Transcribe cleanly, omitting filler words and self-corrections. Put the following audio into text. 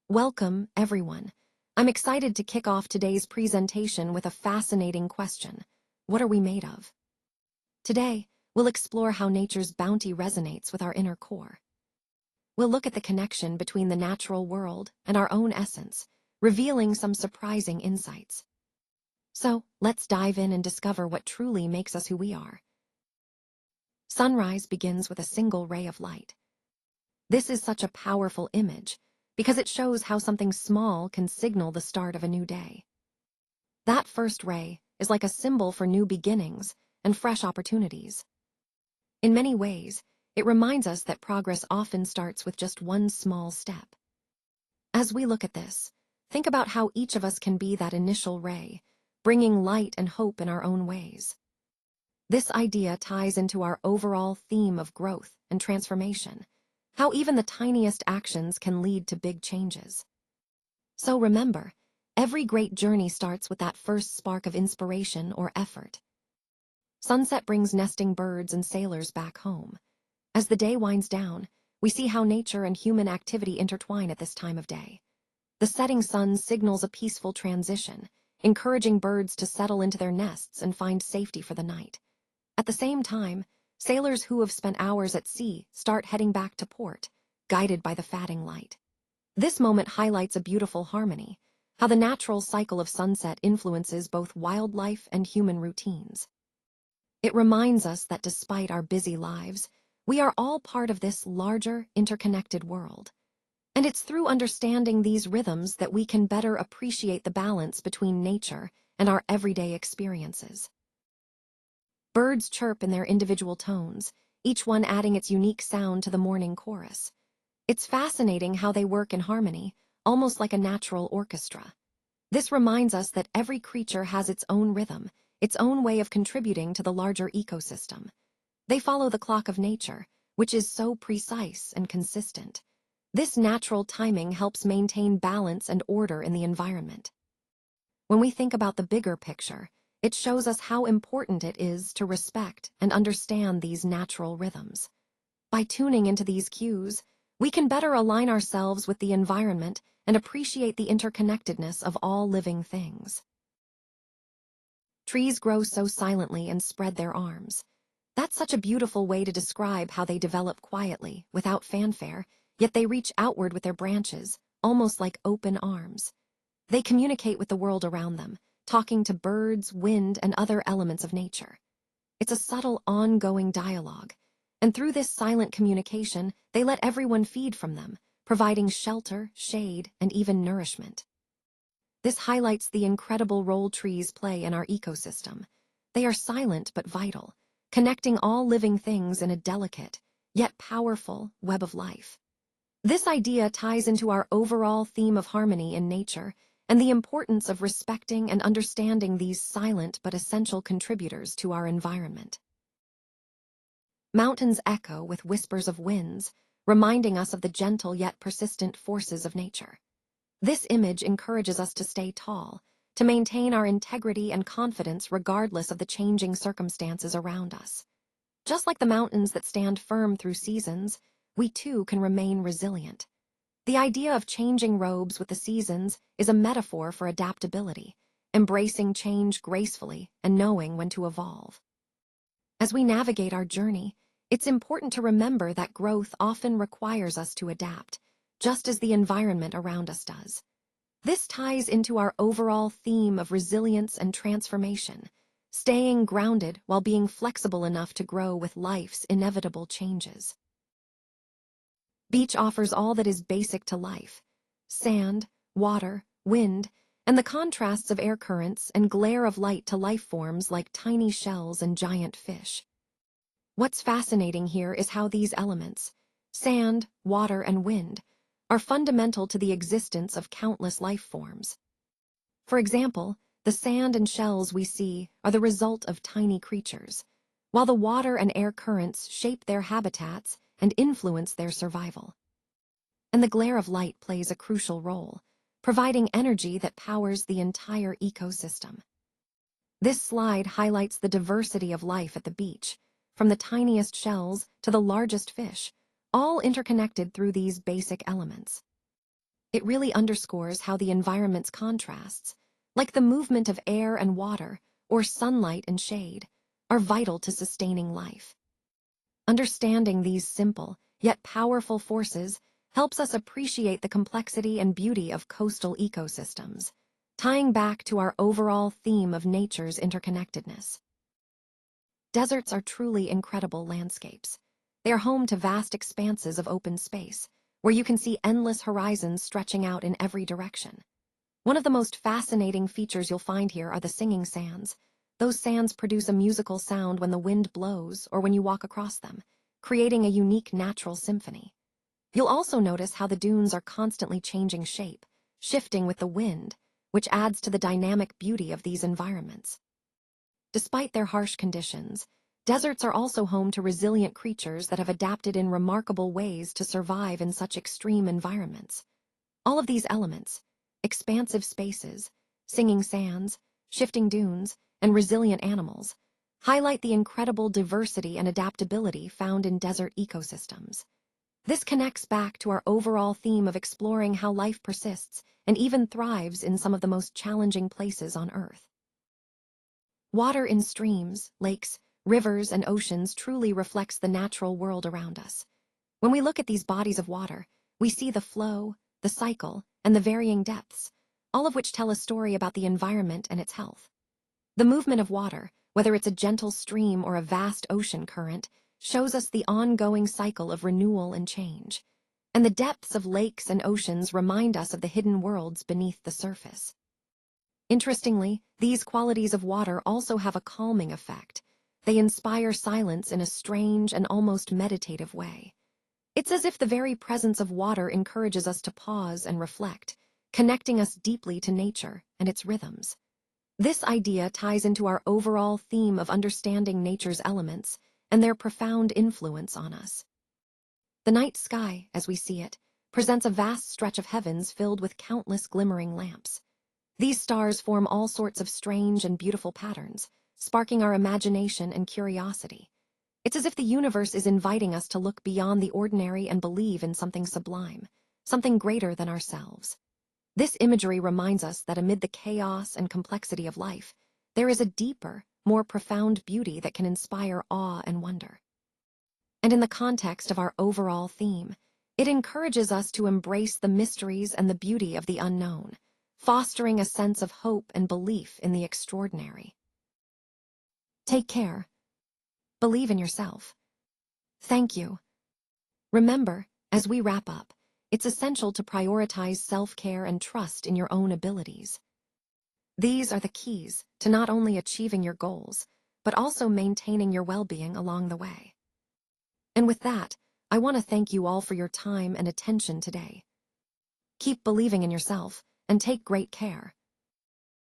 Welcome, everyone. I'm excited to kick off today's presentation with a fascinating question. What are we made of? Today, we'll explore how nature's bounty resonates with our inner core. We'll look at the connection between the natural world and our own essence, revealing some surprising insights. So, let's dive in and discover what truly makes us who we are. Sunrise begins with a single ray of light. This is such a powerful image, because it shows how something small can signal the start of a new day. That first ray is like a symbol for new beginnings and fresh opportunities. In many ways, it reminds us that progress often starts with just one small step. As we look at this, think about how each of us can be that initial ray, bringing light and hope in our own ways. This idea ties into our overall theme of growth and transformation, how even the tiniest actions can lead to big changes. So remember, every great journey starts with that first spark of inspiration or effort. Sunset brings nesting birds and sailors back home. As the day winds down, we see how nature and human activity intertwine at this time of day. The setting sun signals a peaceful transition, encouraging birds to settle into their nests and find safety for the night. At the same time, sailors who have spent hours at sea start heading back to port, guided by the fading light. This moment highlights a beautiful harmony, how the natural cycle of sunset influences both wildlife and human routines. It reminds us that despite our busy lives, we are all part of this larger, interconnected world. And it's through understanding these rhythms that we can better appreciate the balance between nature and our everyday experiences. Birds chirp in their individual tones, each one adding its unique sound to the morning chorus. It's fascinating how they work in harmony, almost like a natural orchestra. This reminds us that every creature has its own rhythm, its own way of contributing to the larger ecosystem. They follow the clock of nature, which is so precise and consistent. This natural timing helps maintain balance and order in the environment. When we think about the bigger picture, it shows us how important it is to respect and understand these natural rhythms. By tuning into these cues, we can better align ourselves with the environment and appreciate the interconnectedness of all living things. Trees grow so silently and spread their arms. That's such a beautiful way to describe how they develop quietly, without fanfare, yet they reach outward with their branches, almost like open arms. They communicate with the world around them, talking to birds, wind, and other elements of nature. It's a subtle, ongoing dialogue, and through this silent communication, they let everyone feed from them, providing shelter, shade, and even nourishment. This highlights the incredible role trees play in our ecosystem. They are silent but vital, connecting all living things in a delicate, yet powerful web of life. This idea ties into our overall theme of harmony in nature and the importance of respecting and understanding these silent but essential contributors to our environment. Mountains echo with whispers of winds, reminding us of the gentle yet persistent forces of nature. This image encourages us to stay tall, to maintain our integrity and confidence regardless of the changing circumstances around us. Just like the mountains that stand firm through seasons, we too can remain resilient. The idea of changing robes with the seasons is a metaphor for adaptability, embracing change gracefully and knowing when to evolve. As we navigate our journey, it's important to remember that growth often requires us to adapt, just as the environment around us does. This ties into our overall theme of resilience and transformation, staying grounded while being flexible enough to grow with life's inevitable changes. Beach offers all that is basic to life: sand, water, wind, and the contrasts of air currents and glare of light to life forms like tiny shells and giant fish. What's fascinating here is how these elements, sand, water, and wind, are fundamental to the existence of countless life forms. For example, the sand and shells we see are the result of tiny creatures, while the water and air currents shape their habitats and influence their survival. And the glare of light plays a crucial role, providing energy that powers the entire ecosystem. This slide highlights the diversity of life at the beach, from the tiniest shells to the largest fish, all interconnected through these basic elements. It really underscores how the environment's contrasts, like the movement of air and water, or sunlight and shade, are vital to sustaining life. Understanding these simple, yet powerful forces helps us appreciate the complexity and beauty of coastal ecosystems, tying back to our overall theme of nature's interconnectedness. Deserts are truly incredible landscapes. They are home to vast expanses of open space, where you can see endless horizons stretching out in every direction. One of the most fascinating features you'll find here are the singing sands. Those sands produce a musical sound when the wind blows or when you walk across them, creating a unique natural symphony. You'll also notice how the dunes are constantly changing shape, shifting with the wind, which adds to the dynamic beauty of these environments. Despite their harsh conditions, deserts are also home to resilient creatures that have adapted in remarkable ways to survive in such extreme environments. All of these elements, expansive spaces, singing sands, shifting dunes, and resilient animals, highlight the incredible diversity and adaptability found in desert ecosystems. This connects back to our overall theme of exploring how life persists and even thrives in some of the most challenging places on Earth. Water in streams, lakes, rivers, and oceans truly reflects the natural world around us. When we look at these bodies of water, we see the flow, the cycle, and the varying depths, all of which tell a story about the environment and its health. The movement of water, whether it's a gentle stream or a vast ocean current, shows us the ongoing cycle of renewal and change. And the depths of lakes and oceans remind us of the hidden worlds beneath the surface. Interestingly, these qualities of water also have a calming effect. They inspire silence in a strange and almost meditative way. It's as if the very presence of water encourages us to pause and reflect, connecting us deeply to nature and its rhythms. This idea ties into our overall theme of understanding nature's elements and their profound influence on us. The night sky, as we see it, presents a vast stretch of heavens filled with countless glimmering lamps. These stars form all sorts of strange and beautiful patterns, sparking our imagination and curiosity. It's as if the universe is inviting us to look beyond the ordinary and believe in something sublime, something greater than ourselves. This imagery reminds us that amid the chaos and complexity of life, there is a deeper, more profound beauty that can inspire awe and wonder. And in the context of our overall theme, it encourages us to embrace the mysteries and the beauty of the unknown, fostering a sense of hope and belief in the extraordinary. Take care. Believe in yourself. Thank you. Remember, as we wrap up, it's essential to prioritize self-care and trust in your own abilities. These are the keys to not only achieving your goals, but also maintaining your well-being along the way. And with that, I want to thank you all for your time and attention today. Keep believing in yourself and take great care.